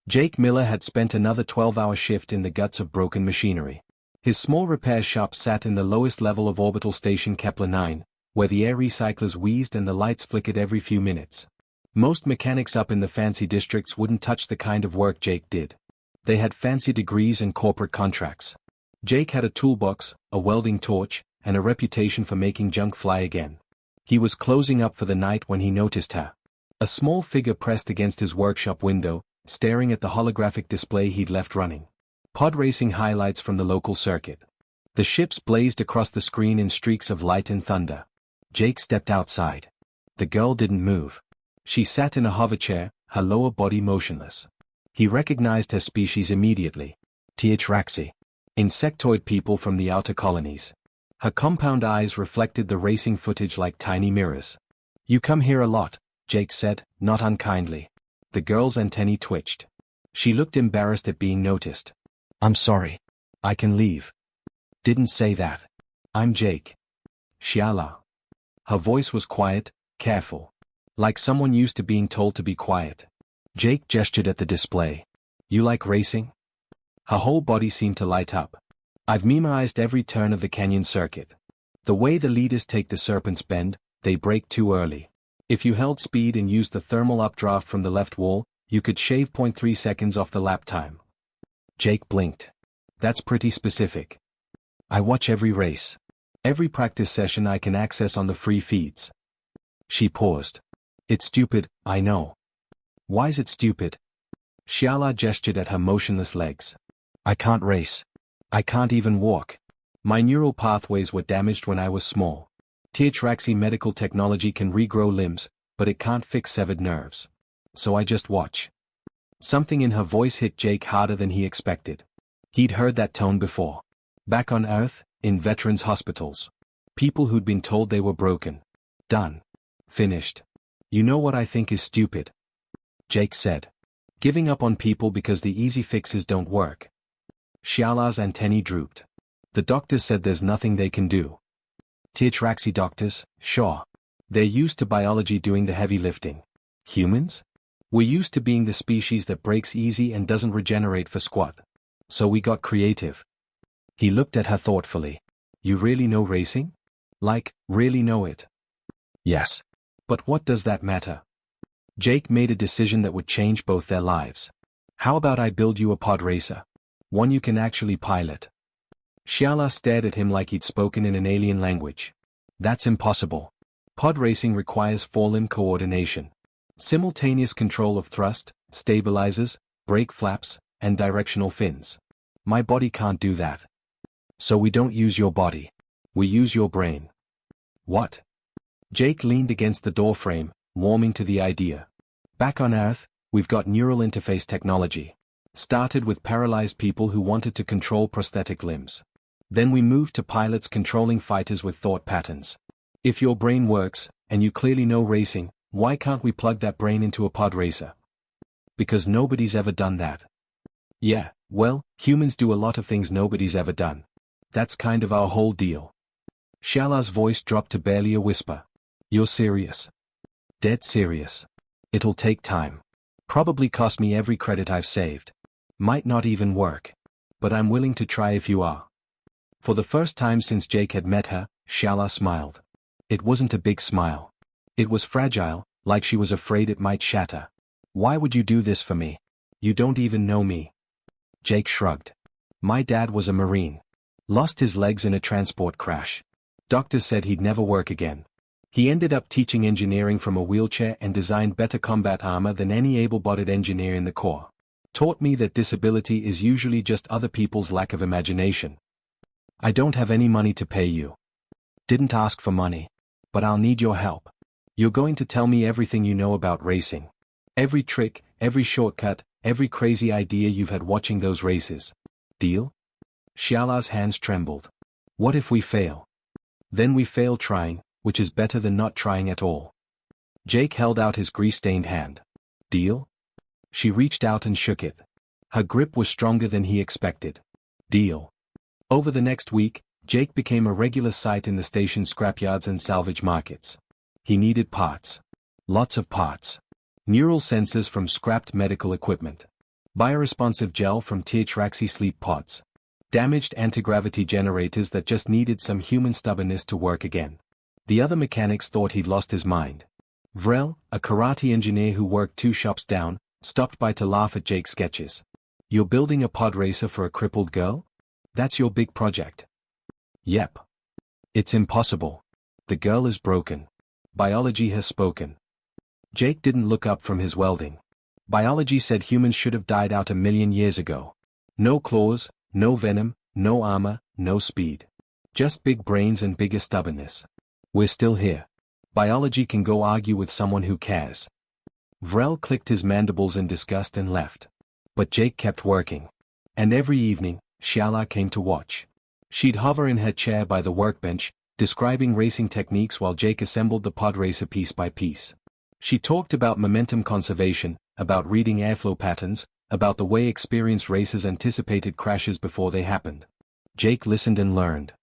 Jake Miller had spent another 12-hour shift in the guts of broken machinery. His small repair shop sat in the lowest level of orbital station Kepler 9, where the air recyclers wheezed and the lights flickered every few minutes. Most mechanics up in the fancy districts wouldn't touch the kind of work Jake did. They had fancy degrees and corporate contracts. Jake had a toolbox, a welding torch, and a reputation for making junk fly again. He was closing up for the night when he noticed her. A small figure pressed against his workshop window, staring at the holographic display he'd left running. Pod racing highlights from the local circuit. The ships blazed across the screen in streaks of light and thunder. Jake stepped outside. The girl didn't move. She sat in a hoverchair, her lower body motionless. He recognized her species immediately. Teotraxi. Insectoid people from the outer colonies. Her compound eyes reflected the racing footage like tiny mirrors. "You come here a lot," Jake said, not unkindly. The girl's antennae twitched. She looked embarrassed at being noticed. "I'm sorry. I can leave." "Didn't say that. I'm Jake." "Shiala." Her voice was quiet, careful. Like someone used to being told to be quiet. Jake gestured at the display. "You like racing?" Her whole body seemed to light up. "I've memorized every turn of the canyon circuit. The way the leaders take the Serpent's Bend, they break too early. If you held speed and used the thermal updraft from the left wall, you could shave 0.3 seconds off the lap time." Jake blinked. "That's pretty specific. I watch every race. Every practice session I can access on the free feeds." She paused. "It's stupid, I know." "Why's it stupid?" Shiala gestured at her motionless legs. "I can't race. I can't even walk. My neural pathways were damaged when I was small. Teotraxi medical technology can regrow limbs, but it can't fix severed nerves. So I just watch." Something in her voice hit Jake harder than he expected. He'd heard that tone before. Back on Earth, in veterans' hospitals. People who'd been told they were broken. Done. Finished. "You know what I think is stupid?" Jake said. "Giving up on people because the easy fixes don't work." Shiala's antennae drooped. "The doctors said there's nothing they can do." "Teotraxi doctors, sure. They're used to biology doing the heavy lifting. Humans? We're used to being the species that breaks easy and doesn't regenerate for squat. So we got creative." He looked at her thoughtfully. "You really know racing? Like, really know it?" "Yes. But what does that matter?" Jake made a decision that would change both their lives. "How about I build you a pod racer? One you can actually pilot." Shiala stared at him like he'd spoken in an alien language. "That's impossible. Pod racing requires four-limb coordination. Simultaneous control of thrust, stabilizers, brake flaps, and directional fins. My body can't do that. So we don't use your body. We use your brain." "What?" Jake leaned against the doorframe, warming to the idea. "Back on Earth, we've got neural interface technology. Started with paralyzed people who wanted to control prosthetic limbs. Then we moved to pilots controlling fighters with thought patterns. If your brain works, and you clearly know racing, why can't we plug that brain into a pod racer?" "Because nobody's ever done that." "Yeah, well, humans do a lot of things nobody's ever done. That's kind of our whole deal." Shiala's voice dropped to barely a whisper. "You're serious?" "Dead serious. It'll take time. Probably cost me every credit I've saved. Might not even work. But I'm willing to try if you are." For the first time since Jake had met her, Shiala smiled. It wasn't a big smile. It was fragile, like she was afraid it might shatter. "Why would you do this for me? You don't even know me." Jake shrugged. "My dad was a Marine. Lost his legs in a transport crash. Doctors said he'd never work again. He ended up teaching engineering from a wheelchair and designed better combat armor than any able-bodied engineer in the Corps. Taught me that disability is usually just other people's lack of imagination. I don't have any money to pay you. Didn't ask for money. But I'll need your help. You're going to tell me everything you know about racing. Every trick, every shortcut, every crazy idea you've had watching those races. Deal?" Shiala's hands trembled. "What if we fail?" "Then we fail trying, which is better than not trying at all." Jake held out his grease-stained hand. "Deal?" She reached out and shook it. Her grip was stronger than he expected. "Deal." Over the next week, Jake became a regular sight in the station's scrapyards and salvage markets. He needed parts. Lots of parts. Neural sensors from scrapped medical equipment. Bioresponsive gel from Teotraxi sleep pods. Damaged anti-gravity generators that just needed some human stubbornness to work again. The other mechanics thought he'd lost his mind. Vrel, a karate engineer who worked 2 shops down, stopped by to laugh at Jake's sketches. You're building a Podracer for a crippled girl? That's your big project. Yep. It's impossible. The girl is broken. Biology has spoken. Jake didn't look up from his welding. Biology said humans should have died out 1,000,000 years ago. No claws, no venom, no armor, no speed. Just big brains and bigger stubbornness. We're still here. Biology can go argue with someone who cares. Vrel clicked his mandibles in disgust and left. But Jake kept working. And every evening, Shala came to watch. She'd hover in her chair by the workbench, describing racing techniques while Jake assembled the Podracer piece by piece. She talked about momentum conservation, about reading airflow patterns, about the way experienced racers anticipated crashes before they happened. Jake listened and learned.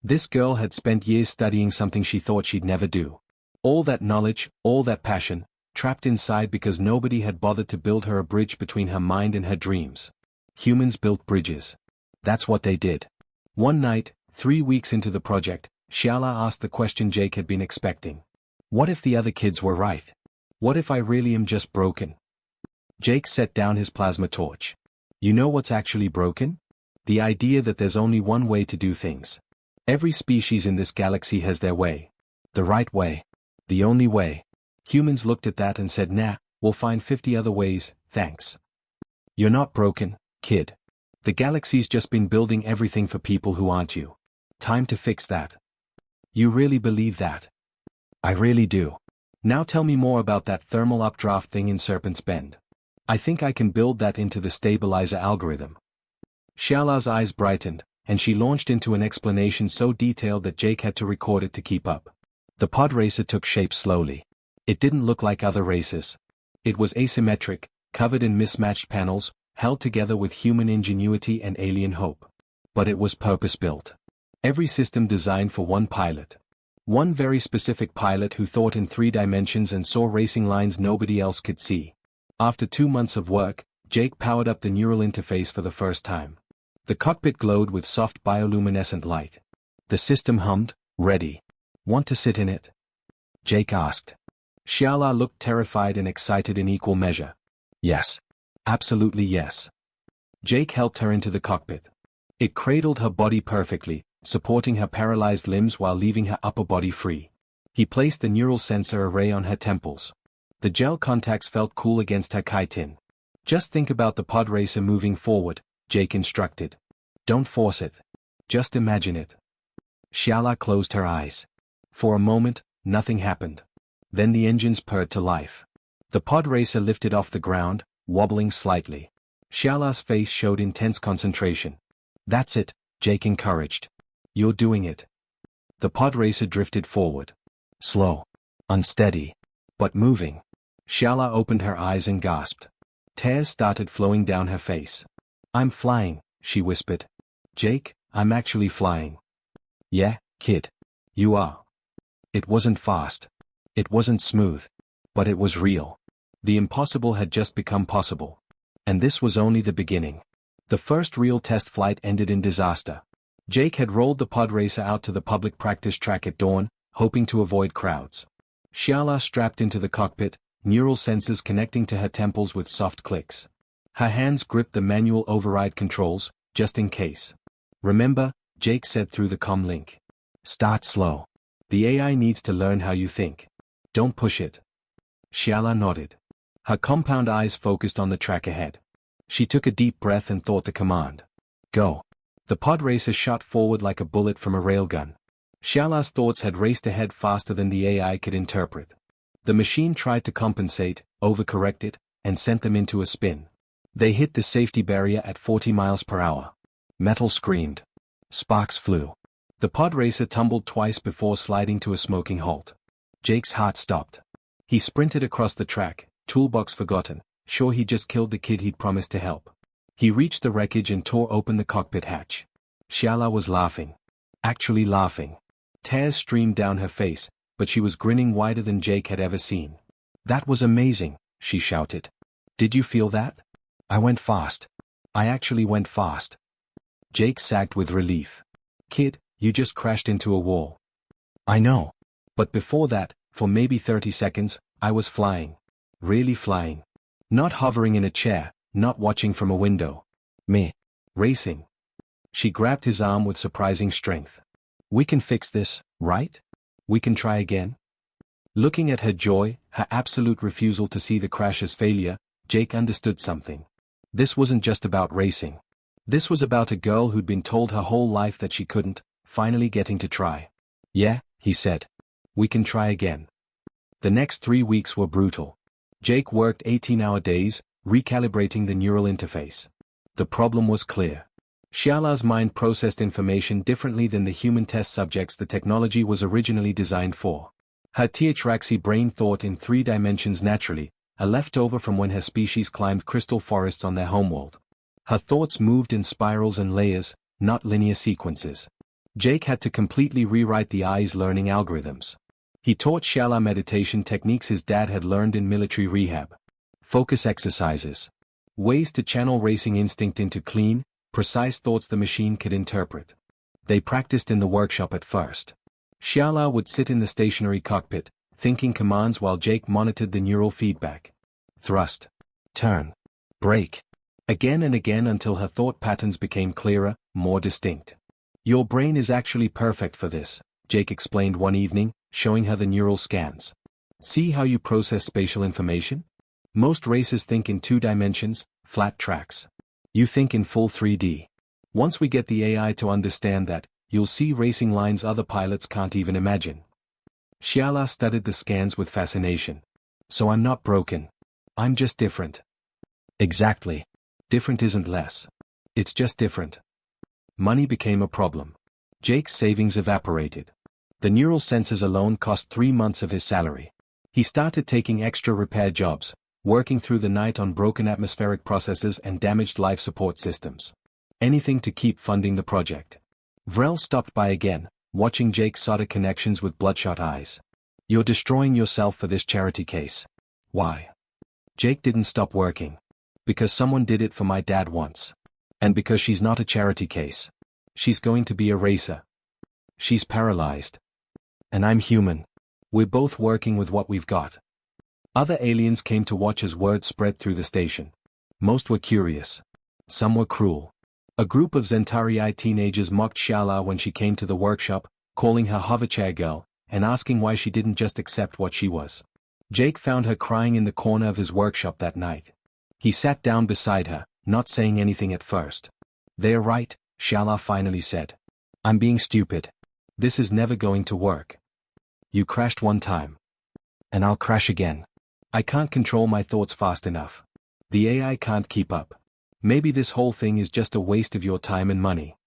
This girl had spent years studying something she thought she'd never do. All that knowledge, all that passion, trapped inside because nobody had bothered to build her a bridge between her mind and her dreams. Humans built bridges. That's what they did. One night, 3 weeks into the project, Shala asked the question Jake had been expecting. What if the other kids were right? What if I really am just broken? Jake set down his plasma torch. You know what's actually broken? The idea that there's only one way to do things. Every species in this galaxy has their way. The right way. The only way. Humans looked at that and said, nah, we'll find 50 other ways, thanks. You're not broken, kid. The galaxy's just been building everything for people who aren't you. Time to fix that. You really believe that? I really do. Now tell me more about that thermal updraft thing in Serpent's Bend. I think I can build that into the stabilizer algorithm. Shala's eyes brightened, and she launched into an explanation so detailed that Jake had to record it to keep up. The Podracer took shape slowly. It didn't look like other races. It was asymmetric, covered in mismatched panels, held together with human ingenuity and alien hope. But it was purpose-built. Every system designed for one pilot. One very specific pilot who thought in 3 dimensions and saw racing lines nobody else could see. After 2 months of work, Jake powered up the neural interface for the first time. The cockpit glowed with soft bioluminescent light. The system hummed, ready. Want to sit in it? Jake asked. Shala looked terrified and excited in equal measure. Yes. Absolutely yes. Jake helped her into the cockpit. It cradled her body perfectly, supporting her paralyzed limbs while leaving her upper body free. He placed the neural sensor array on her temples. The gel contacts felt cool against her chitin. Just think about the Podracer moving forward, Jake instructed. Don't force it. Just imagine it. Shala closed her eyes. For a moment, nothing happened. Then the engines purred to life. The Podracer lifted off the ground, wobbling slightly. Shala's face showed intense concentration. That's it, Jake encouraged. You're doing it. The Podracer drifted forward. Slow. Unsteady. But moving. Shala opened her eyes and gasped. Tears started flowing down her face. I'm flying, she whispered. Jake, I'm actually flying. Yeah, kid. You are. It wasn't fast. It wasn't smooth. But it was real. The impossible had just become possible. And this was only the beginning. The first real test flight ended in disaster. Jake had rolled the Podracer out to the public practice track at dawn, hoping to avoid crowds. Shala strapped into the cockpit, neural sensors connecting to her temples with soft clicks. Her hands gripped the manual override controls, just in case. Remember, Jake said through the comm link. Start slow. The AI needs to learn how you think. Don't push it. Shala nodded. Her compound eyes focused on the track ahead. She took a deep breath and thought the command. Go. The Podracer shot forward like a bullet from a railgun. Shala's thoughts had raced ahead faster than the AI could interpret. The machine tried to compensate, overcorrected, and sent them into a spin. They hit the safety barrier at 40 miles per hour. Metal screamed. Sparks flew. The Podracer tumbled twice before sliding to a smoking halt. Jake's heart stopped. He sprinted across the track, toolbox forgotten, sure he just killed the kid he'd promised to help. He reached the wreckage and tore open the cockpit hatch. Shala was laughing. Actually laughing. Tears streamed down her face, but she was grinning wider than Jake had ever seen. That was amazing, she shouted. Did you feel that? I went fast. I actually went fast. Jake sagged with relief. Kid, you just crashed into a wall. I know. But before that, for maybe 30 seconds, I was flying. Really flying. Not hovering in a chair, not watching from a window. Me. Racing. She grabbed his arm with surprising strength. We can fix this, right? We can try again? Looking at her joy, her absolute refusal to see the crash as failure, Jake understood something. This wasn't just about racing. This was about a girl who'd been told her whole life that she couldn't, finally getting to try. Yeah, he said. We can try again. The next 3 weeks were brutal. Jake worked 18-hour days, recalibrating the neural interface. The problem was clear. Xiala's mind processed information differently than the human test subjects the technology was originally designed for. Her Tiatraxi brain thought in 3 dimensions naturally, a leftover from when her species climbed crystal forests on their homeworld. Her thoughts moved in spirals and layers, not linear sequences. Jake had to completely rewrite the eye's learning algorithms. He taught Xiala meditation techniques his dad had learned in military rehab. Focus exercises. Ways to channel racing instinct into clean, precise thoughts the machine could interpret. They practiced in the workshop at first. Xiala would sit in the stationary cockpit, thinking commands while Jake monitored the neural feedback. Thrust. Turn. Brake. Again and again until her thought patterns became clearer, more distinct. Your brain is actually perfect for this, Jake explained one evening, showing her the neural scans. See how you process spatial information? Most racers think in 2 dimensions, flat tracks. You think in full 3D. Once we get the AI to understand that, you'll see racing lines other pilots can't even imagine. Xiala studied the scans with fascination. So I'm not broken. I'm just different. Exactly. Different isn't less. It's just different. Money became a problem. Jake's savings evaporated. The neural sensors alone cost 3 months of his salary. He started taking extra repair jobs, working through the night on broken atmospheric processes and damaged life support systems. Anything to keep funding the project. Vrel stopped by again, watching Jake solder connections with bloodshot eyes. You're destroying yourself for this charity case. Why? Jake didn't stop working. Because someone did it for my dad once. And because she's not a charity case. She's going to be a racer. She's paralyzed. And I'm human. We're both working with what we've got. Other aliens came to watch as word spread through the station. Most were curious. Some were cruel. A group of Zentarii teenagers mocked Xiala when she came to the workshop, calling her hoverchair girl, and asking why she didn't just accept what she was. Jake found her crying in the corner of his workshop that night. He sat down beside her, not saying anything at first. They're right, Xiala finally said. I'm being stupid. This is never going to work. You crashed one time. And I'll crash again. I can't control my thoughts fast enough. The AI can't keep up. Maybe this whole thing is just a waste of your time and money.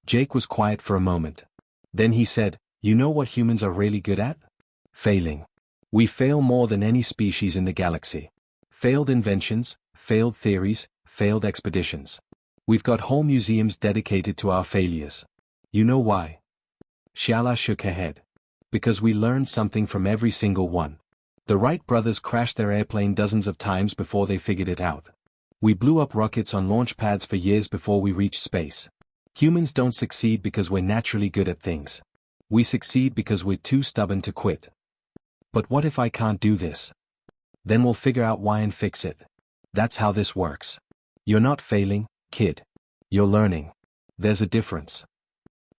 Jake was quiet for a moment. Then he said, you know what humans are really good at? Failing. We fail more than any species in the galaxy. Failed inventions, failed theories, failed expeditions. We've got whole museums dedicated to our failures. You know why? Xiala shook her head. Because we learned something from every single one. The Wright brothers crashed their airplane dozens of times before they figured it out. We blew up rockets on launch pads for years before we reached space. Humans don't succeed because we're naturally good at things. We succeed because we're too stubborn to quit. But what if I can't do this? Then we'll figure out why and fix it. That's how this works. You're not failing, kid. You're learning. There's a difference.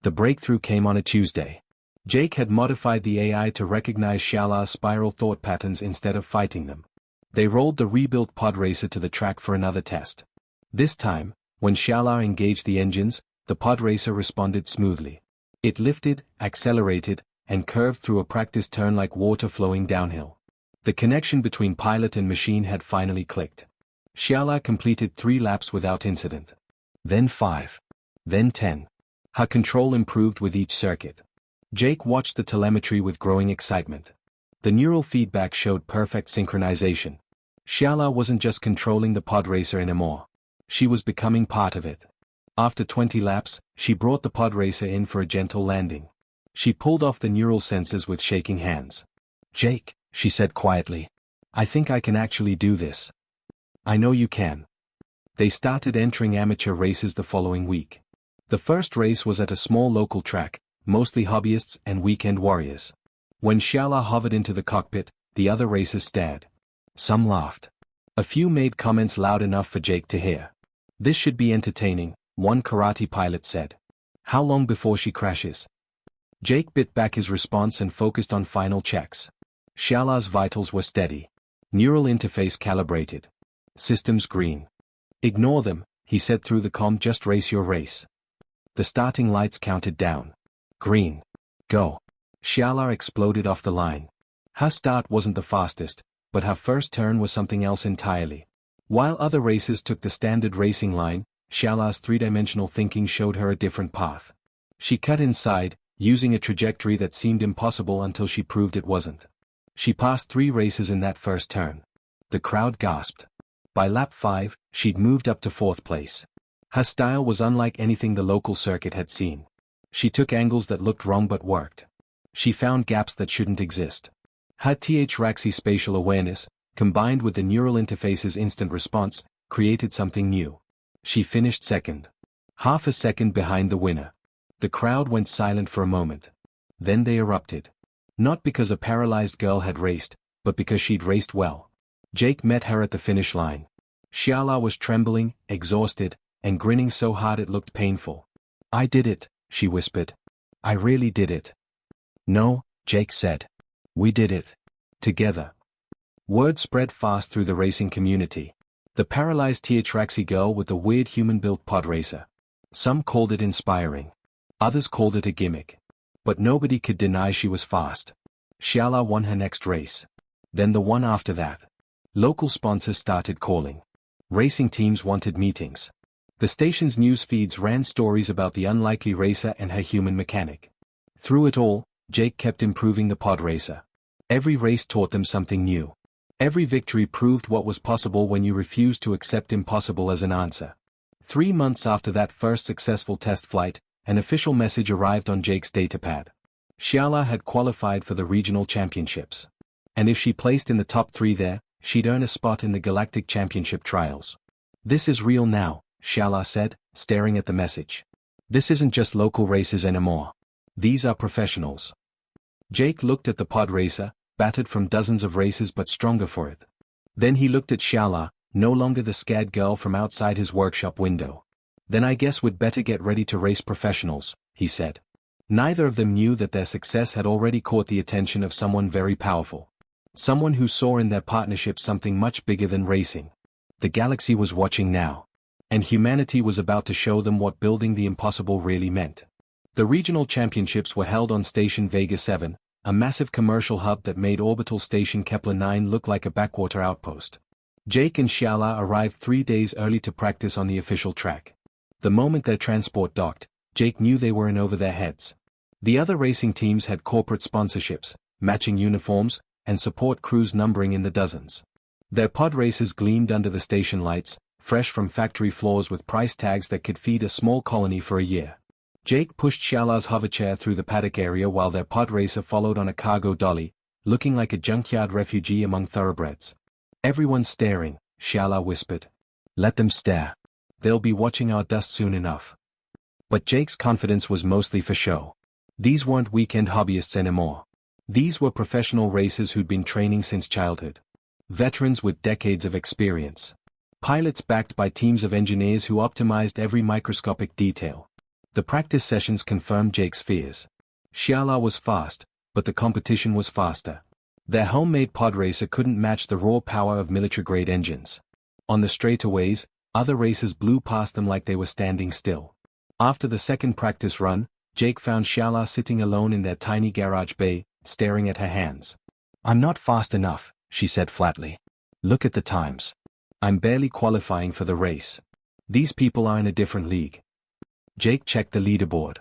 The breakthrough came on a Tuesday. Jake had modified the AI to recognize Xiala's spiral thought patterns instead of fighting them. They rolled the rebuilt Podracer to the track for another test. This time, when Xiala engaged the engines, the Podracer responded smoothly. It lifted, accelerated, and curved through a practice turn like water flowing downhill. The connection between pilot and machine had finally clicked. Xiala completed 3 laps without incident. Then 5. Then 10. Her control improved with each circuit. Jake watched the telemetry with growing excitement. The neural feedback showed perfect synchronization. Xiala wasn't just controlling the Podracer anymore. She was becoming part of it. After 20 laps, she brought the Podracer in for a gentle landing. She pulled off the neural sensors with shaking hands. Jake, she said quietly. I think I can actually do this. I know you can. They started entering amateur races the following week. The first race was at a small local track, mostly hobbyists and weekend warriors. When Xiala hovered into the cockpit, the other racers stared. Some laughed. A few made comments loud enough for Jake to hear. "This should be entertaining," one karate pilot said. "How long before she crashes?" Jake bit back his response and focused on final checks. Xiala's vitals were steady. Neural interface calibrated. Systems green. "Ignore them," he said through the comm, "just race your race." The starting lights counted down. Green. Go. Xiala exploded off the line. Her start wasn't the fastest, but her first turn was something else entirely. While other racers took the standard racing line, Xiala's three-dimensional thinking showed her a different path. She cut inside, using a trajectory that seemed impossible until she proved it wasn't. She passed 3 races in that first turn. The crowd gasped. By lap 5, she'd moved up to 4th place. Her style was unlike anything the local circuit had seen. She took angles that looked wrong but worked. She found gaps that shouldn't exist. Her Raxi spatial awareness, combined with the neural interface's instant response, created something new. She finished second. Half a second behind the winner. The crowd went silent for a moment. Then they erupted. Not because a paralyzed girl had raced, but because she'd raced well. Jake met her at the finish line. Xiala was trembling, exhausted, and grinning so hard it looked painful. "I did it," she whispered. "I really did it." "No," Jake said. "We did it. Together." Word spread fast through the racing community. The paralyzed Raxi girl with the weird human-built Podracer. Some called it inspiring. Others called it a gimmick. But nobody could deny she was fast. Xiala won her next race. Then the one after that. Local sponsors started calling. Racing teams wanted meetings. The station's news feeds ran stories about the unlikely racer and her human mechanic. Through it all, Jake kept improving the Podracer. Every race taught them something new. Every victory proved what was possible when you refused to accept impossible as an answer. 3 months after that first successful test flight, an official message arrived on Jake's datapad. Xiala had qualified for the regional championships. And if she placed in the top 3 there, she'd earn a spot in the Galactic Championship trials. "This is real now," Xiala said, staring at the message. "This isn't just local races anymore. These are professionals." Jake looked at the Podracer, battered from dozens of races but stronger for it. Then he looked at Xiala, no longer the scared girl from outside his workshop window. "Then I guess we'd better get ready to race professionals," he said. Neither of them knew that their success had already caught the attention of someone very powerful. Someone who saw in their partnership something much bigger than racing. The galaxy was watching now. And humanity was about to show them what building the impossible really meant. The regional championships were held on Station Vega 7, a massive commercial hub that made orbital station Kepler 9 look like a backwater outpost. Jake and Xiala arrived 3 days early to practice on the official track. The moment their transport docked, Jake knew they were in over their heads. The other racing teams had corporate sponsorships, matching uniforms, and support crews numbering in the dozens. Their pod races gleamed under the station lights, fresh from factory floors with price tags that could feed a small colony for a year. Jake pushed Xiala's hoverchair through the paddock area while their pod racer followed on a cargo dolly, looking like a junkyard refugee among thoroughbreds. "Everyone's staring," Xiala whispered. "Let them stare. They'll be watching our dust soon enough." But Jake's confidence was mostly for show. These weren't weekend hobbyists anymore. These were professional racers who'd been training since childhood. Veterans with decades of experience. Pilots backed by teams of engineers who optimized every microscopic detail. The practice sessions confirmed Jake's fears. Xiala was fast, but the competition was faster. Their homemade pod racer couldn't match the raw power of military-grade engines. On the straightaways, other racers blew past them like they were standing still. After the second practice run, Jake found Xiala sitting alone in their tiny garage bay, staring at her hands. "I'm not fast enough," she said flatly. "Look at the times. I'm barely qualifying for the race. These people are in a different league." Jake checked the leaderboard.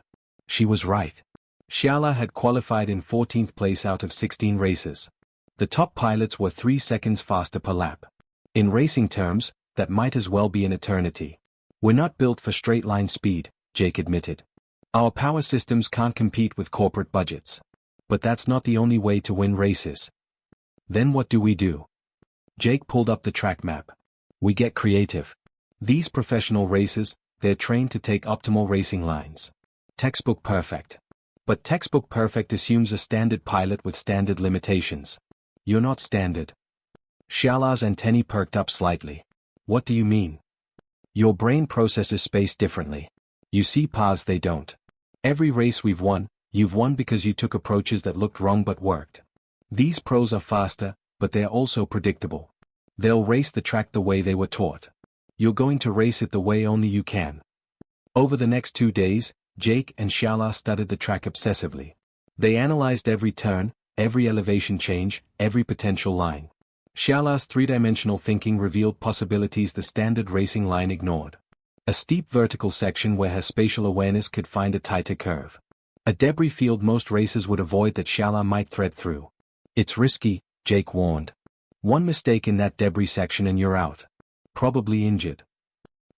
She was right. Xiala had qualified in 14th place out of 16 races. The top pilots were 3 seconds faster per lap. In racing terms, that might as well be an eternity. "We're not built for straight-line speed," Jake admitted. "Our power systems can't compete with corporate budgets. But that's not the only way to win races." "Then what do we do?" Jake pulled up the track map. "We get creative. These professional racers, they're trained to take optimal racing lines. Textbook perfect. But textbook perfect assumes a standard pilot with standard limitations. You're not standard. Xiala's antennae perked up slightly. What do you mean? Your brain processes space differently. You see paths they don't. Every race we've won, you've won because you took approaches that looked wrong but worked. These pros are faster, but they're also predictable. They'll race the track the way they were taught. You're going to race it the way only you can. Over the next 2 days, Jake and Xiala studied the track obsessively. They analyzed every turn, every elevation change, every potential line. Xiala's three-dimensional thinking revealed possibilities the standard racing line ignored. A steep vertical section where her spatial awareness could find a tighter curve. A debris field most racers would avoid that Xiala might thread through. It's risky, Jake warned. One mistake in that debris section and you're out. Probably injured.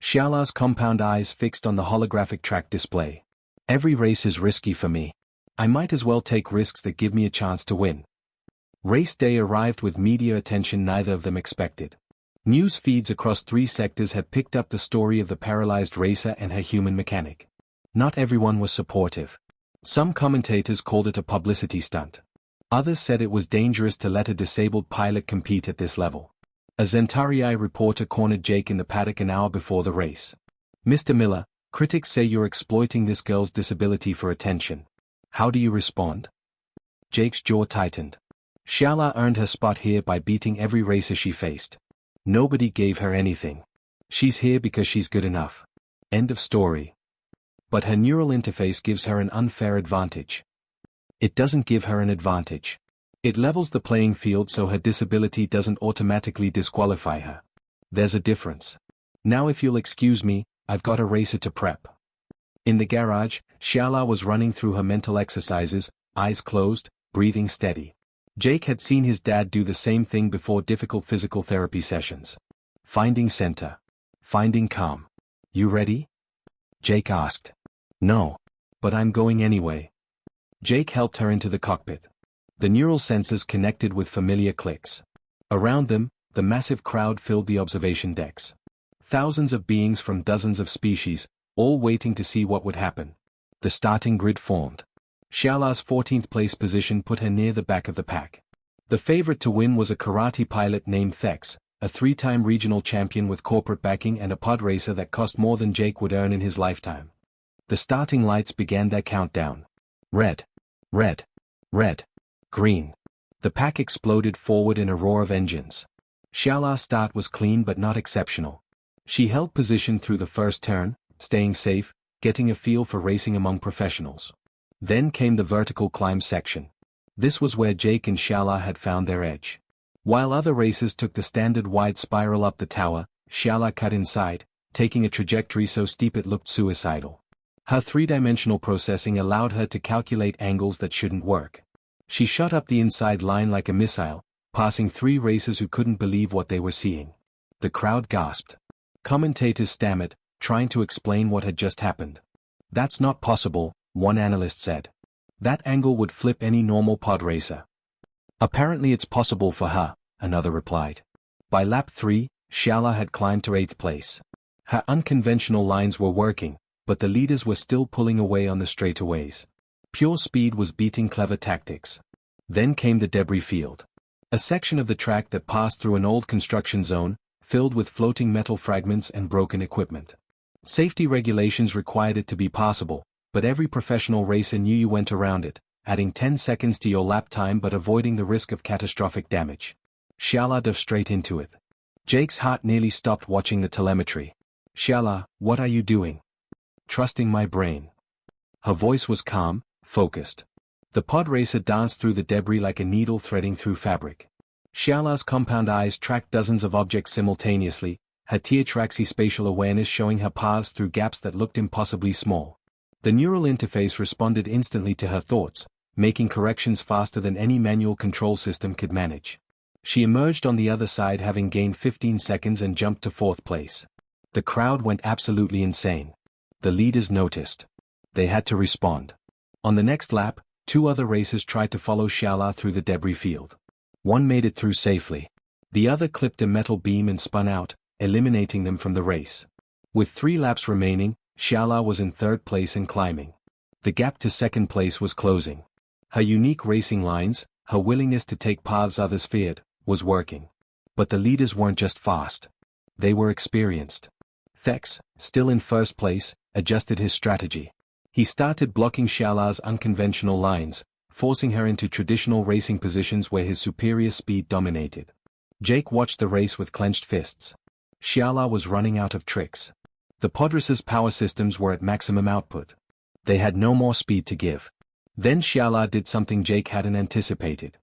Xiala's compound eyes fixed on the holographic track display. Every race is risky for me. I might as well take risks that give me a chance to win. Race day arrived with media attention neither of them expected. News feeds across 3 sectors had picked up the story of the paralyzed racer and her human mechanic. Not everyone was supportive. Some commentators called it a publicity stunt. Others said it was dangerous to let a disabled pilot compete at this level. A Zentarii reporter cornered Jake in the paddock an hour before the race. Mr. Miller, critics say you're exploiting this girl's disability for attention. How do you respond? Jake's jaw tightened. Xiala earned her spot here by beating every racer she faced. Nobody gave her anything. She's here because she's good enough. End of story. But her neural interface gives her an unfair advantage. It doesn't give her an advantage. It levels the playing field so her disability doesn't automatically disqualify her. There's a difference. Now if you'll excuse me, I've got a racer to prep. In the garage, Xiala was running through her mental exercises, eyes closed, breathing steady. Jake had seen his dad do the same thing before difficult physical therapy sessions. Finding center. Finding calm. You ready? Jake asked. No. But I'm going anyway. Jake helped her into the cockpit. The neural sensors connected with familiar clicks. Around them, the massive crowd filled the observation decks. Thousands of beings from dozens of species, all waiting to see what would happen. The starting grid formed. Xiala's 14th place position put her near the back of the pack. The favorite to win was a karate pilot named Thex, a 3-time regional champion with corporate backing and a Podracer that cost more than Jake would earn in his lifetime. The starting lights began their countdown. Red. Red. Red. Green. The pack exploded forward in a roar of engines. Xiala's start was clean but not exceptional. She held position through the first turn, staying safe, getting a feel for racing among professionals. Then came the vertical climb section. This was where Jake and Xiala had found their edge. While other racers took the standard wide spiral up the tower, Xiala cut inside, taking a trajectory so steep it looked suicidal. Her 3-dimensional processing allowed her to calculate angles that shouldn't work. She shot up the inside line like a missile, passing 3 racers who couldn't believe what they were seeing. The crowd gasped. Commentators stammered, trying to explain what had just happened. That's not possible, one analyst said. That angle would flip any normal pod racer. Apparently it's possible for her, another replied. By lap 3, Xiala had climbed to 8th place. Her unconventional lines were working, but the leaders were still pulling away on the straightaways. Pure speed was beating clever tactics. Then came the debris field. A section of the track that passed through an old construction zone, filled with floating metal fragments and broken equipment. Safety regulations required it to be passable, but every professional racer knew you went around it, adding 10 seconds to your lap time but avoiding the risk of catastrophic damage. Xiala dove straight into it. Jake's heart nearly stopped watching the telemetry. Xiala, what are you doing? Trusting my brain. Her voice was calm, focused. The pod racer danced through the debris like a needle threading through fabric. Xiala's compound eyes tracked dozens of objects simultaneously, her teotraxy spatial awareness showing her paths through gaps that looked impossibly small. The neural interface responded instantly to her thoughts, making corrections faster than any manual control system could manage. She emerged on the other side having gained 15 seconds and jumped to 4th place. The crowd went absolutely insane. The leaders noticed. They had to respond. On the next lap, 2 other racers tried to follow Xiala through the debris field. One made it through safely. The other clipped a metal beam and spun out, eliminating them from the race. With 3 laps remaining, Xiala was in 3rd place and climbing. The gap to 2nd place was closing. Her unique racing lines, her willingness to take paths others feared, was working. But the leaders weren't just fast. They were experienced. Thex, still in 1st place, adjusted his strategy. He started blocking Xiala's unconventional lines, forcing her into traditional racing positions where his superior speed dominated. Jake watched the race with clenched fists. Xiala was running out of tricks. The Podracer's power systems were at maximum output. They had no more speed to give. Then Xiala did something Jake hadn't anticipated.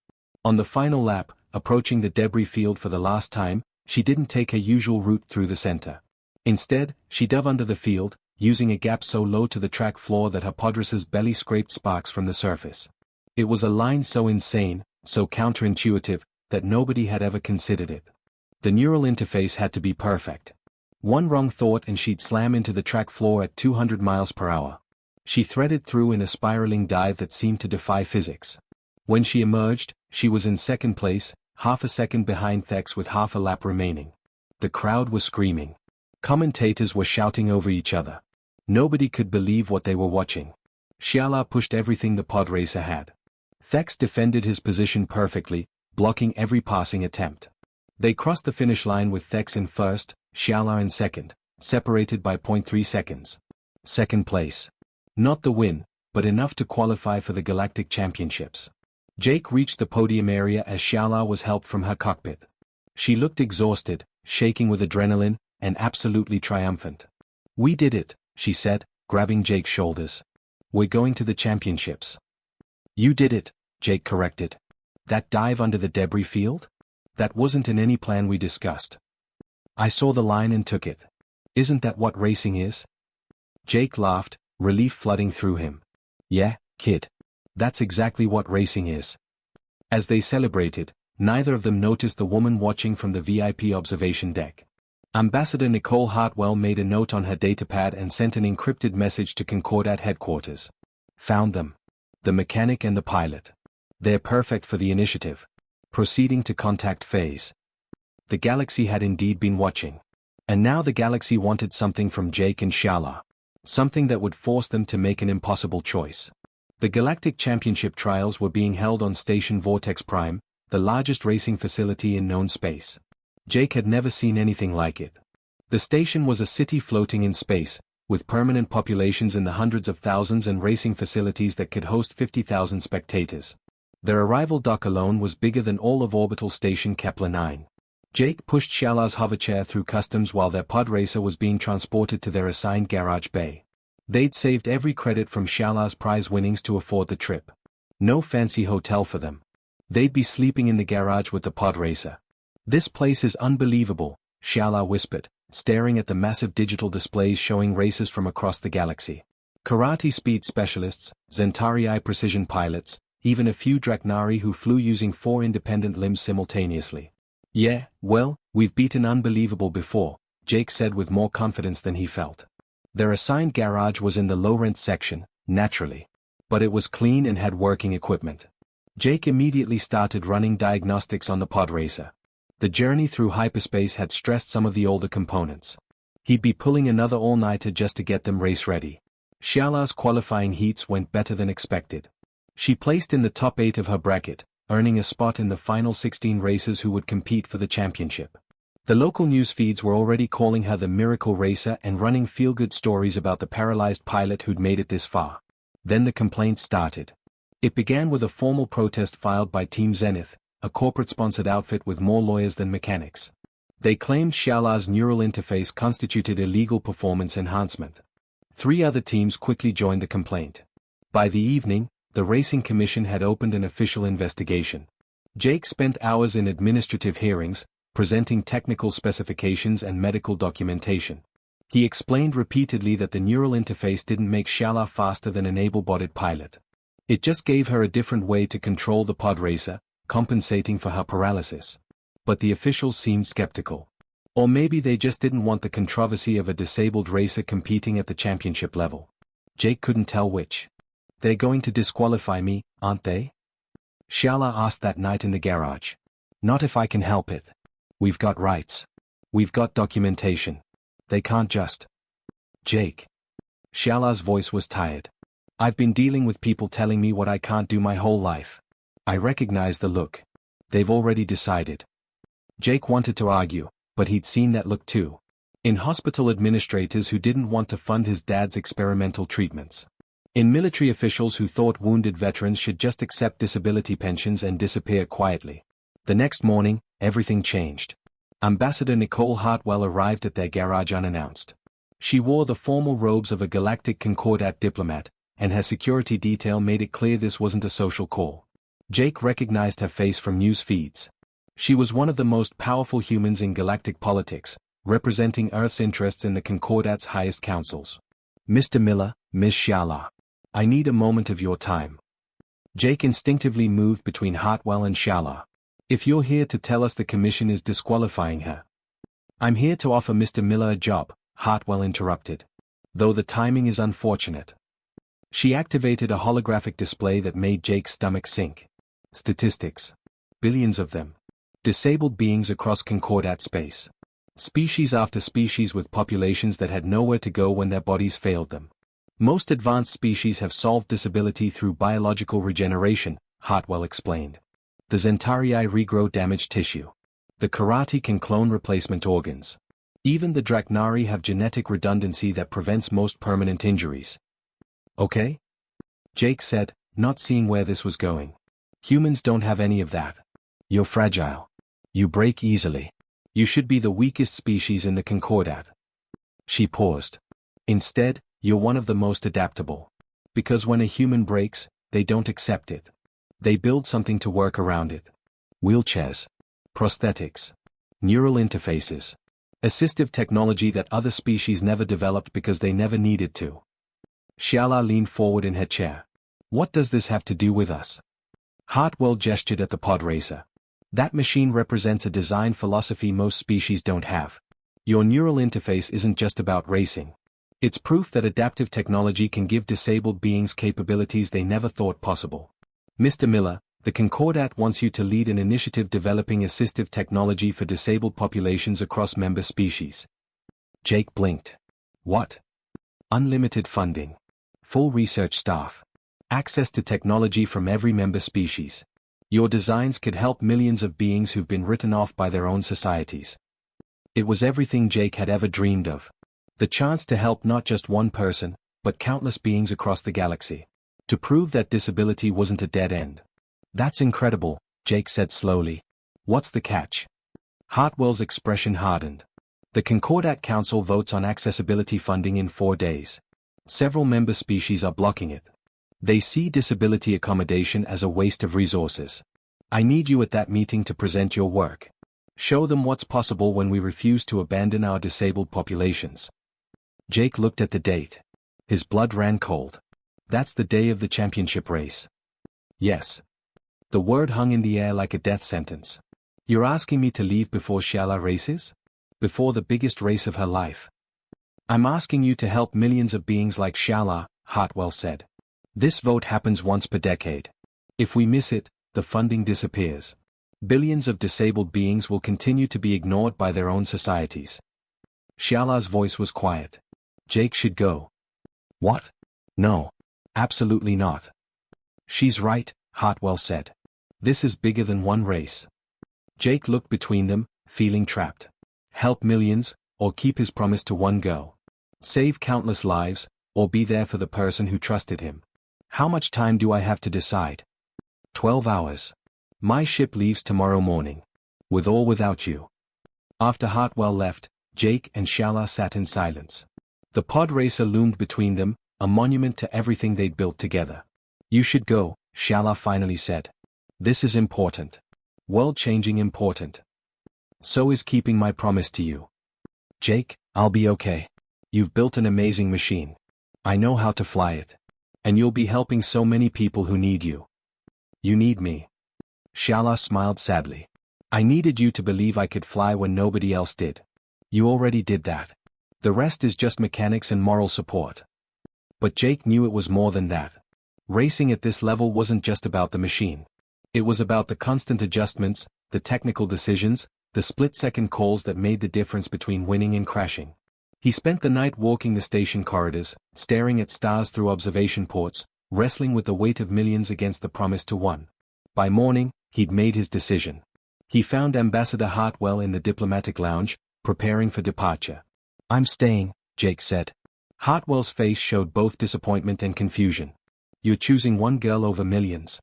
On the final lap, approaching the debris field for the last time, she didn't take her usual route through the center. Instead, she dove under the field, using a gap so low to the track floor that her Podracer's belly scraped sparks from the surface. It was a line so insane, so counterintuitive, that nobody had ever considered it. The neural interface had to be perfect. One wrong thought and she'd slam into the track floor at 200 miles per hour. She threaded through in a spiraling dive that seemed to defy physics. When she emerged, she was in 2nd place, half a second behind Thex with half a lap remaining. The crowd was screaming. Commentators were shouting over each other. Nobody could believe what they were watching. Xiala pushed everything the Podracer had. Thex defended his position perfectly, blocking every passing attempt. They crossed the finish line with Thex in 1st, Xiala in 2nd, separated by 0.3 seconds. 2nd place. Not the win, but enough to qualify for the Galactic Championships. Jake reached the podium area as Xiala was helped from her cockpit. She looked exhausted, shaking with adrenaline, and absolutely triumphant. "We did it," she said, grabbing Jake's shoulders. "We're going to the championships." "You did it," Jake corrected. "That dive under the debris field? That wasn't in any plan we discussed. I saw the line and took it. Isn't that what racing is?" Jake laughed, relief flooding through him. "Yeah, kid. That's exactly what racing is." As they celebrated, neither of them noticed the woman watching from the VIP observation deck. Ambassador Nicole Hartwell made a note on her datapad and sent an encrypted message to Concordat headquarters. "Found them. The mechanic and the pilot. They're perfect for the initiative." Proceeding to contact phase. The galaxy had indeed been watching. And now the galaxy wanted something from Jake and Xiala. Something that would force them to make an impossible choice. The Galactic Championship trials were being held on Station Vortex Prime, the largest racing facility in known space. Jake had never seen anything like it. The station was a city floating in space, with permanent populations in the hundreds of thousands and racing facilities that could host 50,000 spectators. Their arrival dock alone was bigger than all of orbital station Kepler-9. Jake pushed Xiala's hoverchair through customs while their Podracer was being transported to their assigned garage bay. They'd saved every credit from Xiala's prize winnings to afford the trip. No fancy hotel for them. They'd be sleeping in the garage with the Podracer. "This place is unbelievable," Xiala whispered, staring at the massive digital displays showing races from across the galaxy. Karate speed specialists, Zentarii precision pilots, even a few Draknari who flew using 4 independent limbs simultaneously. "Yeah, well, we've beaten unbelievable before," Jake said with more confidence than he felt. Their assigned garage was in the low-rent section, naturally. But it was clean and had working equipment. Jake immediately started running diagnostics on the Podracer. The journey through hyperspace had stressed some of the older components. He'd be pulling another all-nighter just to get them race-ready. Xiala's qualifying heats went better than expected. She placed in the top 8 of her bracket, earning a spot in the final 16 racers who would compete for the championship. The local news feeds were already calling her the miracle racer and running feel-good stories about the paralyzed pilot who'd made it this far. Then the complaints started. It began with a formal protest filed by Team Zenith, a corporate-sponsored outfit with more lawyers than mechanics. They claimed Xiala's neural interface constituted illegal performance enhancement. 3 other teams quickly joined the complaint. By the evening, the Racing Commission had opened an official investigation. Jake spent hours in administrative hearings, presenting technical specifications and medical documentation. He explained repeatedly that the neural interface didn't make Xiala faster than an able-bodied pilot. It just gave her a different way to control the Podracer, compensating for her paralysis. But the officials seemed skeptical. Or maybe they just didn't want the controversy of a disabled racer competing at the championship level. Jake couldn't tell which. "They're going to disqualify me, aren't they?" Xiala asked that night in the garage. "Not if I can help it. We've got rights. We've got documentation. They can't just." Jake. Shalah's voice was tired. I've been dealing with people telling me what I can't do my whole life. I recognize the look. They've already decided. Jake wanted to argue, but he'd seen that look too. In hospital administrators who didn't want to fund his dad's experimental treatments. In military officials who thought wounded veterans should just accept disability pensions and disappear quietly. The next morning, everything changed. Ambassador Nicole Hartwell arrived at their garage unannounced. She wore the formal robes of a Galactic Concordat diplomat, and her security detail made it clear this wasn't a social call. Jake recognized her face from news feeds. She was one of the most powerful humans in galactic politics, representing Earth's interests in the Concordat's highest councils. Mr. Miller, Ms. Shalah. I need a moment of your time. Jake instinctively moved between Hartwell and Shalah. If you're here to tell us the commission is disqualifying her. I'm here to offer Mr. Miller a job, Hartwell interrupted. Though the timing is unfortunate. She activated a holographic display that made Jake's stomach sink. Statistics. Billions of them. Disabled beings across Concordat space. Species after species with populations that had nowhere to go when their bodies failed them. Most advanced species have solved disability through biological regeneration, Hartwell explained. The Zentarii regrow damaged tissue. The Karate can clone replacement organs. Even the Drachnari have genetic redundancy that prevents most permanent injuries. Okay? Jake said, not seeing where this was going. Humans don't have any of that. You're fragile. You break easily. You should be the weakest species in the Concordat. She paused. Instead, you're one of the most adaptable. Because when a human breaks, they don't accept it. They build something to work around it. Wheelchairs. Prosthetics. Neural interfaces. Assistive technology that other species never developed because they never needed to. Shalah leaned forward in her chair. What does this have to do with us? Hartwell gestured at the Podracer. That machine represents a design philosophy most species don't have. Your neural interface isn't just about racing. It's proof that adaptive technology can give disabled beings capabilities they never thought possible. Mr. Miller, the Concordat wants you to lead an initiative developing assistive technology for disabled populations across member species. Jake blinked. What? Unlimited funding. Full research staff. Access to technology from every member species. Your designs could help millions of beings who've been written off by their own societies. It was everything Jake had ever dreamed of. The chance to help not just one person, but countless beings across the galaxy. To prove that disability wasn't a dead end. That's incredible, Jake said slowly. What's the catch? Hartwell's expression hardened. The Concordat Council votes on accessibility funding in 4 days. Several member species are blocking it. They see disability accommodation as a waste of resources. I need you at that meeting to present your work. Show them what's possible when we refuse to abandon our disabled populations. Jake looked at the date. His blood ran cold. That's the day of the championship race. Yes. The word hung in the air like a death sentence. You're asking me to leave before Shalah races? Before the biggest race of her life? I'm asking you to help millions of beings like Shalah, Hartwell said. This vote happens once per decade. If we miss it, the funding disappears. Billions of disabled beings will continue to be ignored by their own societies. Shalah's voice was quiet. Jake should go. What? No. Absolutely not. She's right, Hartwell said. This is bigger than one race. Jake looked between them, feeling trapped. Help millions, or keep his promise to one girl. Save countless lives, or be there for the person who trusted him. How much time do I have to decide? 12 hours. My ship leaves tomorrow morning. With or without you. After Hartwell left, Jake and Shalah sat in silence. The Podracer loomed between them, a monument to everything they'd built together. You should go, Shalah finally said. This is important. World-changing important. So is keeping my promise to you. Jake, I'll be okay. You've built an amazing machine. I know how to fly it. And you'll be helping so many people who need you. You need me. Shalah smiled sadly. I needed you to believe I could fly when nobody else did. You already did that. The rest is just mechanics and moral support. But Jake knew it was more than that. Racing at this level wasn't just about the machine. It was about the constant adjustments, the technical decisions, the split-second calls that made the difference between winning and crashing. He spent the night walking the station corridors, staring at stars through observation ports, wrestling with the weight of millions against the promise to one. By morning, he'd made his decision. He found Ambassador Hartwell in the diplomatic lounge, preparing for departure. "I'm staying," Jake said. Hartwell's face showed both disappointment and confusion. "You're choosing one girl over millions."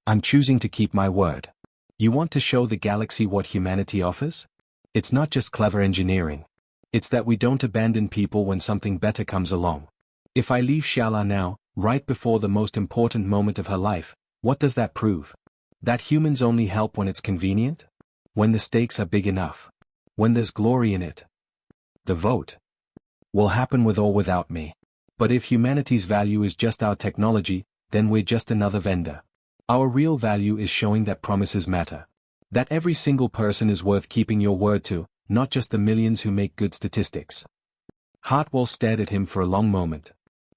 "I'm choosing to keep my word." "You want to show the galaxy what humanity offers? It's not just clever engineering. It's that we don't abandon people when something better comes along. If I leave Shala now, right before the most important moment of her life, what does that prove? That humans only help when it's convenient? When the stakes are big enough? When there's glory in it? The vote will happen with or without me. But if humanity's value is just our technology, then we're just another vendor. Our real value is showing that promises matter. That every single person is worth keeping your word to, not just the millions who make good statistics." Hartwell stared at him for a long moment.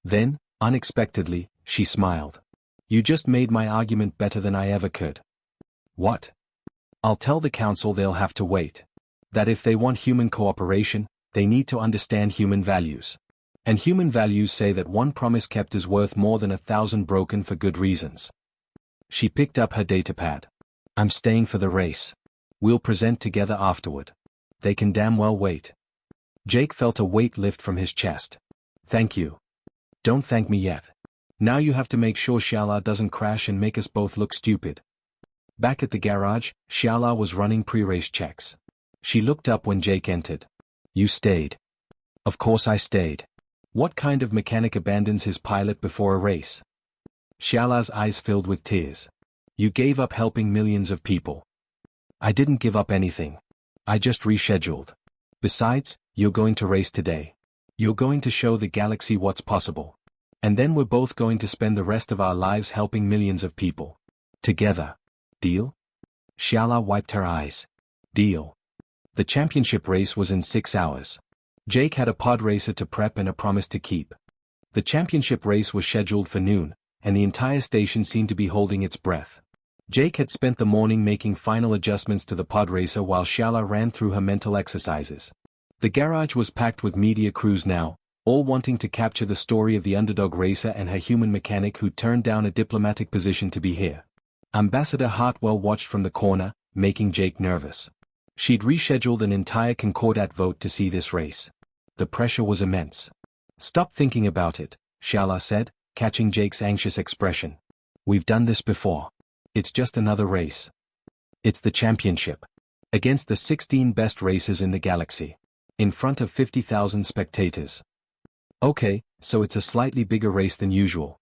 Then, unexpectedly, she smiled. "You just made my argument better than I ever could." "What?" "I'll tell the council they'll have to wait. That if they want human cooperation, they need to understand human values. And human values say that one promise kept is worth more than 1,000 broken for good reasons." She picked up her datapad. "I'm staying for the race. We'll present together afterward. They can damn well wait." Jake felt a weight lift from his chest. "Thank you." "Don't thank me yet. Now you have to make sure Shala doesn't crash and make us both look stupid." Back at the garage, Shala was running pre-race checks. She looked up when Jake entered. "You stayed." "Of course I stayed. What kind of mechanic abandons his pilot before a race?" Shala's eyes filled with tears. "You gave up helping millions of people." "I didn't give up anything. I just rescheduled. Besides, you're going to race today. You're going to show the galaxy what's possible. And then we're both going to spend the rest of our lives helping millions of people. Together. Deal?" Shala wiped her eyes. "Deal." The championship race was in 6 hours. Jake had a Podracer to prep and a promise to keep. The championship race was scheduled for noon, and the entire station seemed to be holding its breath. Jake had spent the morning making final adjustments to the Podracer while Shala ran through her mental exercises. The garage was packed with media crews now, all wanting to capture the story of the underdog racer and her human mechanic who turned down a diplomatic position to be here. Ambassador Hartwell watched from the corner, making Jake nervous. She'd rescheduled an entire Concordat vote to see this race. The pressure was immense. "Stop thinking about it," Shala said, catching Jake's anxious expression. "We've done this before. It's just another race. It's the championship. Against the 16 best racers in the galaxy. In front of 50,000 spectators. Okay, so it's a slightly bigger race than usual."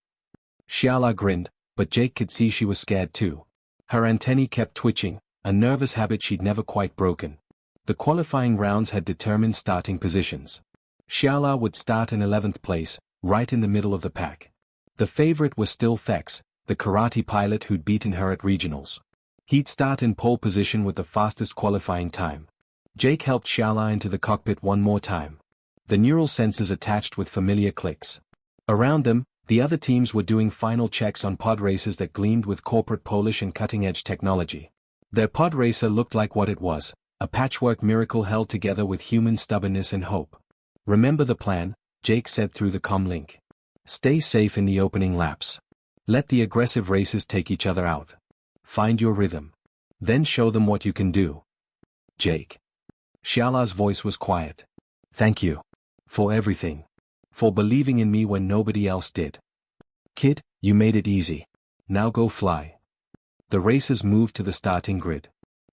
Shala grinned, but Jake could see she was scared too. Her antennae kept twitching, a nervous habit she'd never quite broken. The qualifying rounds had determined starting positions. Shala would start in 11th place, right in the middle of the pack. The favorite was still Thex, the karate pilot who'd beaten her at regionals. He'd start in pole position with the fastest qualifying time. Jake helped Shala into the cockpit one more time. The neural sensors attached with familiar clicks. Around them, the other teams were doing final checks on pod racers that gleamed with corporate polish and cutting-edge technology. Their pod racer looked like what it was, a patchwork miracle held together with human stubbornness and hope. "Remember the plan," Jake said through the comm link. "Stay safe in the opening laps. Let the aggressive racers take each other out. Find your rhythm. Then show them what you can do." "Jake." Shala's voice was quiet. "Thank you. For everything. For believing in me when nobody else did. Kid, you made it easy. Now go fly." The racers moved to the starting grid.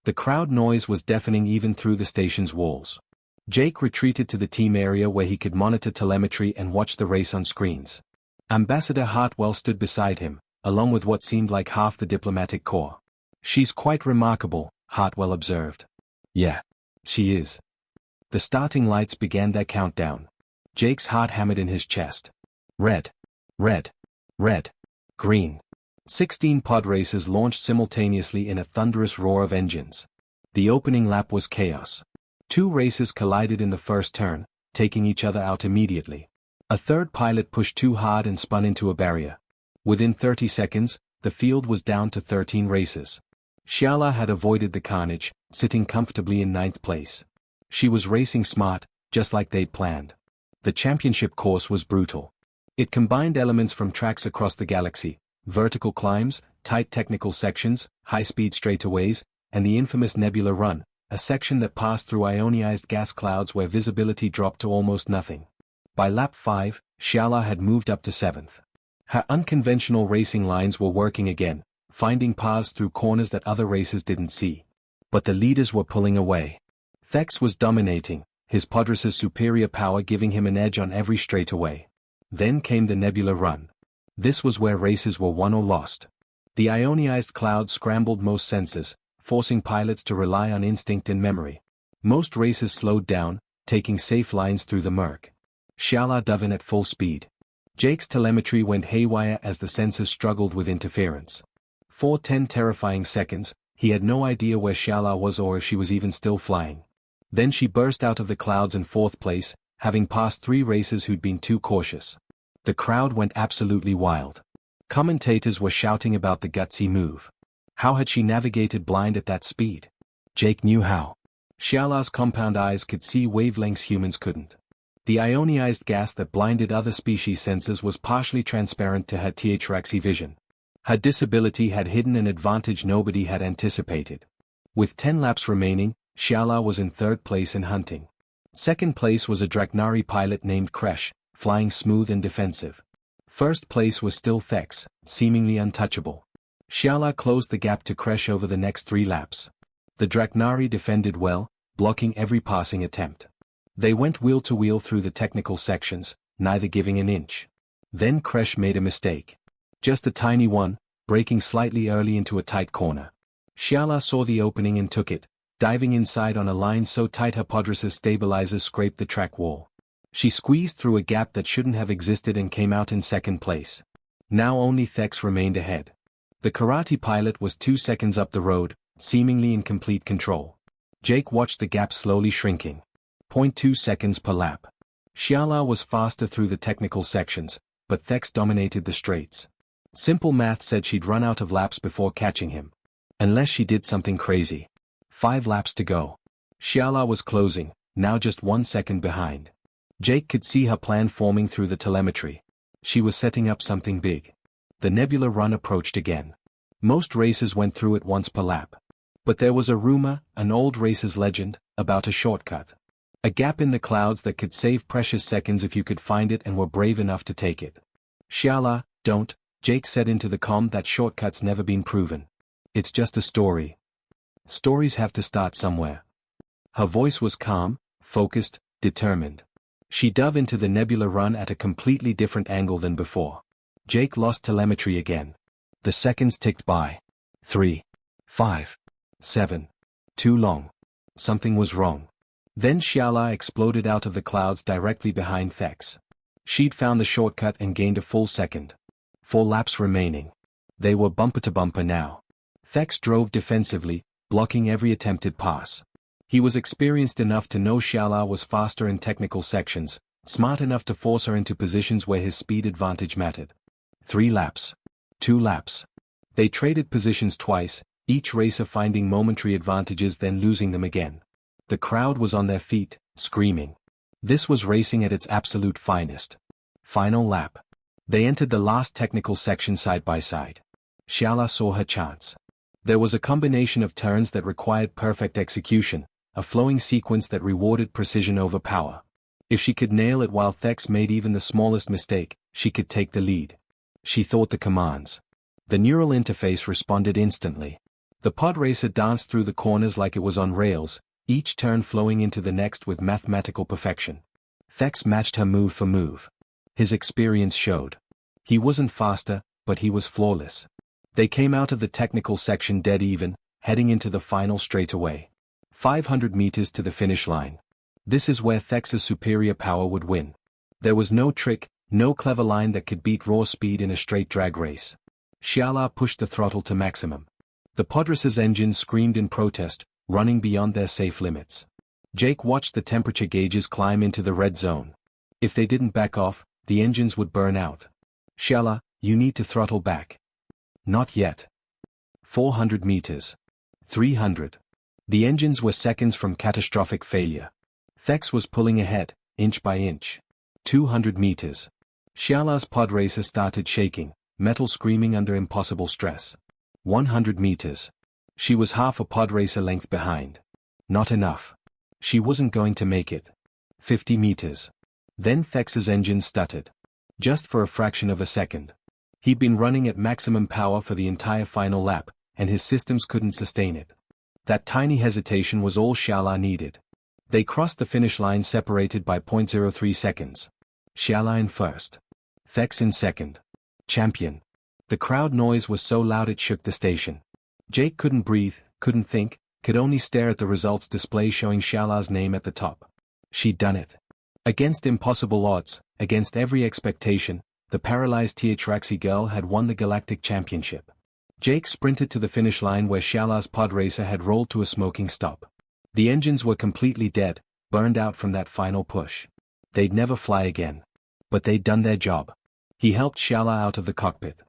The crowd noise was deafening even through the station's walls. Jake retreated to the team area where he could monitor telemetry and watch the race on screens. Ambassador Hartwell stood beside him, along with what seemed like half the diplomatic corps. "She's quite remarkable," Hartwell observed. "Yeah. She is." The starting lights began their countdown. Jake's heart hammered in his chest. Red. Red. Red. Green. 16 pod racers launched simultaneously in a thunderous roar of engines. The opening lap was chaos. 2 racers collided in the first turn, taking each other out immediately. A third pilot pushed too hard and spun into a barrier. Within 30 seconds, the field was down to 13 racers. Shala had avoided the carnage, sitting comfortably in 9th place. She was racing smart, just like they'd planned. The championship course was brutal. It combined elements from tracks across the galaxy, vertical climbs, tight technical sections, high-speed straightaways, and the infamous Nebula Run, a section that passed through ionized gas clouds where visibility dropped to almost nothing. By lap 5, Xiala had moved up to 7th. Her unconventional racing lines were working again, finding paths through corners that other racers didn't see. But the leaders were pulling away. Thex was dominating, his Podracer's superior power giving him an edge on every straightaway. Then came the Nebula Run. This was where races were won or lost. The ionized clouds scrambled most senses, forcing pilots to rely on instinct and memory. Most races slowed down, taking safe lines through the murk. Xiala dove in at full speed. Jake's telemetry went haywire as the sensors struggled with interference. For 10 terrifying seconds, he had no idea where Xiala was or if she was even still flying. Then she burst out of the clouds in 4th place, having passed 3 racers who'd been too cautious. The crowd went absolutely wild. Commentators were shouting about the gutsy move. How had she navigated blind at that speed? Jake knew how. Xiala's compound eyes could see wavelengths humans couldn't. The ionized gas that blinded other species' senses was partially transparent to her Thraxi vision. Her disability had hidden an advantage nobody had anticipated. With 10 laps remaining, Xiala was in 3rd place in hunting. 2nd place was a Draknari pilot named Kresh, flying smooth and defensive. 1st place was still Thex, seemingly untouchable. Xiala closed the gap to Kresh over the next 3 laps. The Draknari defended well, blocking every passing attempt. They went wheel to wheel through the technical sections, neither giving an inch. Then Kresh made a mistake. Just a tiny one, braking slightly early into a tight corner. Xiala saw the opening and took it, diving inside on a line so tight her Podracer's stabilizers scraped the track wall. She squeezed through a gap that shouldn't have existed and came out in 2nd place. Now only Thex remained ahead. The karate pilot was 2 seconds up the road, seemingly in complete control. Jake watched the gap slowly shrinking. 0.2 seconds per lap. Xiala was faster through the technical sections, but Thex dominated the straights. Simple math said she'd run out of laps before catching him. Unless she did something crazy. 5 laps to go. Xiala was closing, now just 1 second behind. Jake could see her plan forming through the telemetry. She was setting up something big. The Nebula Run approached again. Most racers went through it once per lap. But there was a rumor, an old racer's legend, about a shortcut. A gap in the clouds that could save precious seconds if you could find it and were brave enough to take it. Xiala, don't, Jake said into the comm. That shortcut's never been proven. It's just a story. Stories have to start somewhere. Her voice was calm, focused, determined. She dove into the Nebula Run at a completely different angle than before. Jake lost telemetry again. The seconds ticked by. 3. 5. 7. Too long. Something was wrong. Then Xiala exploded out of the clouds directly behind Thex. She'd found the shortcut and gained a full second. 4 laps remaining. They were bumper to bumper now. Thex drove defensively, blocking every attempted pass. He was experienced enough to know Xiala was faster in technical sections, smart enough to force her into positions where his speed advantage mattered. 3 laps. 2 laps. They traded positions twice, each racer finding momentary advantages then losing them again. The crowd was on their feet, screaming. This was racing at its absolute finest. Final lap. They entered the last technical section side by side. Xiala saw her chance. There was a combination of turns that required perfect execution, a flowing sequence that rewarded precision over power. If she could nail it while Thex made even the smallest mistake, she could take the lead. She thought the commands. The neural interface responded instantly. The Podracer danced through the corners like it was on rails, each turn flowing into the next with mathematical perfection. Thex matched her move for move. His experience showed. He wasn't faster, but he was flawless. They came out of the technical section dead even, heading into the final straightaway. 500 meters to the finish line. This is where Thex's superior power would win. There was no trick, no clever line that could beat raw speed in a straight drag race. Xiala pushed the throttle to maximum. The Podracer's engines screamed in protest, running beyond their safe limits. Jake watched the temperature gauges climb into the red zone. If they didn't back off, the engines would burn out. Xiala, you need to throttle back. Not yet. 400 meters. 300. The engines were seconds from catastrophic failure. Thex was pulling ahead, inch by inch. 200 meters. Xiala's Podracer started shaking, metal screaming under impossible stress. 100 meters. She was half a Podracer length behind. Not enough. She wasn't going to make it. 50 meters. Then Thex's engine stuttered. Just for a fraction of a second. He'd been running at maximum power for the entire final lap, and his systems couldn't sustain it. That tiny hesitation was all Xiala needed. They crossed the finish line separated by 0.03 seconds. Xiala in first. Thex in second. Champion. The crowd noise was so loud it shook the station. Jake couldn't breathe, couldn't think, could only stare at the results display showing Xiala's name at the top. She'd done it. Against impossible odds, against every expectation, the paralyzed HFY girl had won the Galactic Championship. Jake sprinted to the finish line where Xiala's Podracer had rolled to a smoking stop. The engines were completely dead, burned out from that final push. They'd never fly again. But they'd done their job. He helped Xiala out of the cockpit.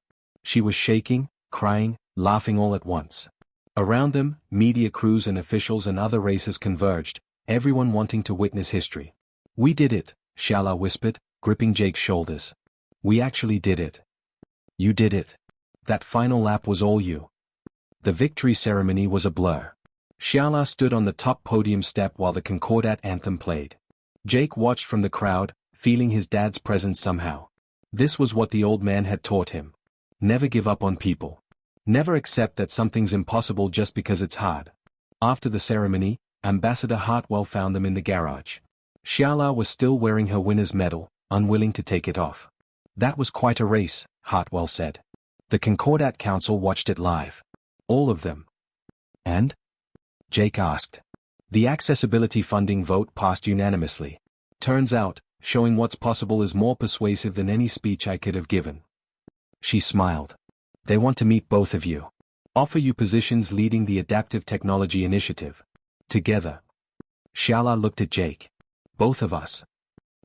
She was shaking, crying, laughing all at once. Around them, media crews and officials and other racers converged, everyone wanting to witness history. "We did it," Xiala whispered, gripping Jake's shoulders. "We actually did it. You did it. That final lap was all you." The victory ceremony was a blur. Xiala stood on the top podium step while the Concordat anthem played. Jake watched from the crowd, feeling his dad's presence somehow. This was what the old man had taught him. Never give up on people. Never accept that something's impossible just because it's hard. After the ceremony, Ambassador Hartwell found them in the garage. Xiala was still wearing her winner's medal, unwilling to take it off. "That was quite a race," Hartwell said. The Concordat Council watched it live. All of them. "And?" Jake asked. "The accessibility funding vote passed unanimously. Turns out, showing what's possible is more persuasive than any speech I could have given." She smiled. "They want to meet both of you. Offer you positions leading the Adaptive Technology Initiative. Together." Xiala looked at Jake. "Both of us.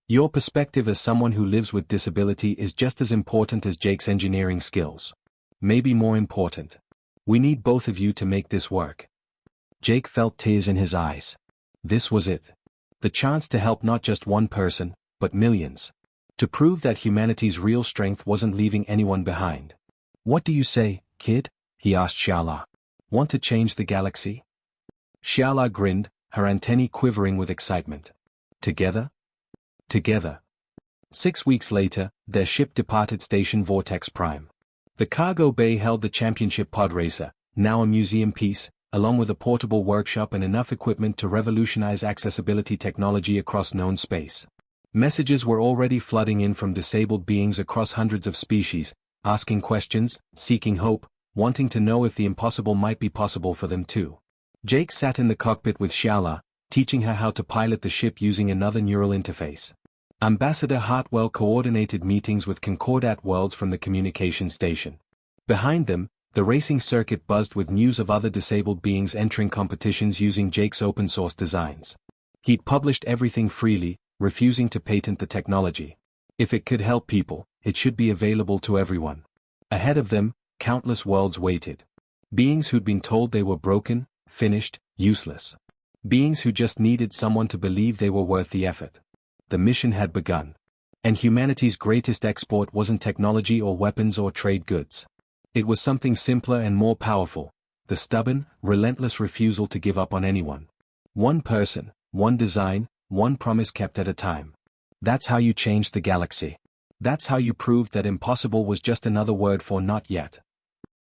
Your perspective as someone who lives with disability is just as important as Jake's engineering skills. Maybe more important. We need both of you to make this work." Jake felt tears in his eyes. This was it. The chance to help not just one person, but millions. To prove that humanity's real strength wasn't leaving anyone behind. "What do you say, kid?" he asked Xiala. "Want to change the galaxy?" Xiala grinned, her antennae quivering with excitement. Together? Together. 6 weeks later, their ship departed Station Vortex Prime. The cargo bay held the championship Podracer, now a museum piece, along with a portable workshop and enough equipment to revolutionize accessibility technology across known space. Messages were already flooding in from disabled beings across hundreds of species, asking questions, seeking hope, wanting to know if the impossible might be possible for them too. Jake sat in the cockpit with Xiala, teaching her how to pilot the ship using another neural interface. Ambassador Hartwell coordinated meetings with Concordat worlds from the communication station. Behind them, the racing circuit buzzed with news of other disabled beings entering competitions using Jake's open-source designs. He'd published everything freely, refusing to patent the technology. If it could help people, it should be available to everyone. Ahead of them, countless worlds waited. Beings who'd been told they were broken, finished, useless. Beings who just needed someone to believe they were worth the effort. The mission had begun. And humanity's greatest export wasn't technology or weapons or trade goods. It was something simpler and more powerful, the stubborn, relentless refusal to give up on anyone. One person, one design, one promise kept at a time. That's how you changed the galaxy. That's how you proved that impossible was just another word for not yet.